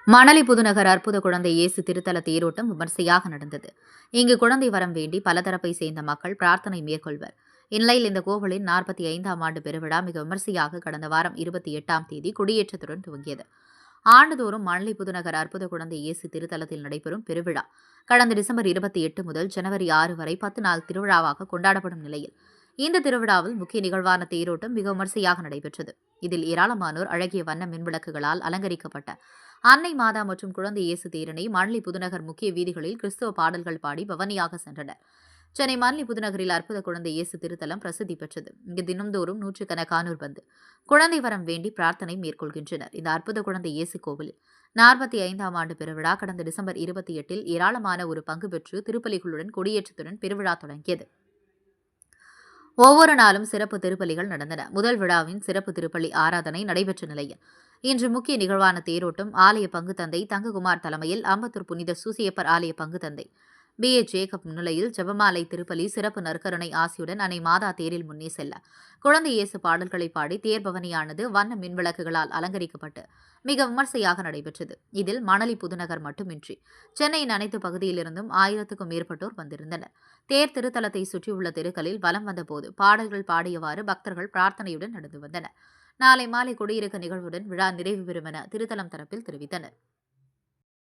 மணலி புதுநகர் அற்புத குழந்தை இயேசு திருத்தல தேரோட்டம் விமர்சையாக நடந்தது. இங்கு குழந்தை வரம் வேண்டி பலதரப்பை சேர்ந்த மக்கள் பிரார்த்தனை மேற்கொள்வர். இந்நிலையில் இந்த கோவிலின் 45ஆம் ஆண்டு பெருவிழா மிக விமர்சையாக கடந்த வாரம் 28ஆம் தேதி கொடியேற்றத்துடன் துவங்கியது. ஆண்டுதோறும் மணலி புதுநகர் அற்புத குழந்தை இயேசு திருத்தலத்தில் நடைபெறும் பெருவிழா கடந்த டிசம்பர் 28 முதல் ஜனவரி 6 வரை 10 நாள் திருவிழாவாக கொண்டாடப்படும் நிலையில் இந்த திருவிழாவில் முக்கிய நிகழ்வான தேரோட்டம் மிக விமர்சையாக நடைபெற்றது. இதில் ஏராளமானோர் அழகிய வண்ண மின்விளக்குகளால் அலங்கரிக்கப்பட்ட அன்னை மாதா மற்றும் குழந்தை இயேசு தேரனை மணலி புதுநகர் முக்கிய வீதிகளில் கிறிஸ்தவ பாடல்கள் பாடி பவனியாக சென்றனர். சென்னை மணலி புதுநகரில் அற்புத குழந்தை இயேசு திருத்தலம் பிரசித்தி பெற்றது. இங்கு தினம்தோறும் நூற்றுக்கணக்கானோர் வந்து குழந்தை வரம் வேண்டி பிரார்த்தனை மேற்கொள்கின்றனர். இந்த அற்புத குழந்தை இயேசு கோவிலில் 45ஆம் ஆண்டு பெருவிழா கடந்த டிசம்பர் 28 ஏராளமான ஒரு பங்கு பெற்று திருப்பலிகளுடன் கொடியேற்றத்துடன் பெருவிழா தொடங்கியது. ஒவ்வொரு நாளும் சிறப்பு திருப்பலிகள் நடந்தன. முதல் விழாவின் சிறப்பு திருப்பலி ஆராதனை நடைபெற்ற நிலையில் இன்று முக்கிய நிகழ்வான தேரோட்டம் ஆலய பங்கு தந்தை தங்ககுமார் தலைமையில் அம்பத்தூர் புனித சூசியப்பர் ஆலய பங்கு தந்தை B.A. ஜேக்கப் முன்னிலையில் ஜெபமாலை திருப்பலி சிறப்பு நற்கருணை ஆசியுடன் அன்னை மாதா தேரில் முன்னே செல்ல குழந்தை இயேசு பாடல்களை பாடி தேர் பவனியானது வண்ண மின்விளக்குகளால் அலங்கரிக்கப்பட்டு மிக விமர்சையாக நடைபெற்றது. இதில் மணலி புதுநகர் மட்டுமின்றி சென்னையின் அனைத்து பகுதியிலிருந்தும் 1000க்கும் மேற்பட்டோர் வந்திருந்தனர். தேர் திருத்தலத்தை சுற்றியுள்ள தெருக்களில் வலம் வந்தபோது பாடல்கள் பாடியவாறு பக்தர்கள் பிரார்த்தனையுடன் நடந்து வந்தனர். நாளை மாலை கொடியிறக்க நிகழ்வுடன் விழா நிறைவு பெறும் என திருத்தலம் தரப்பில் தெரிவித்தனர்.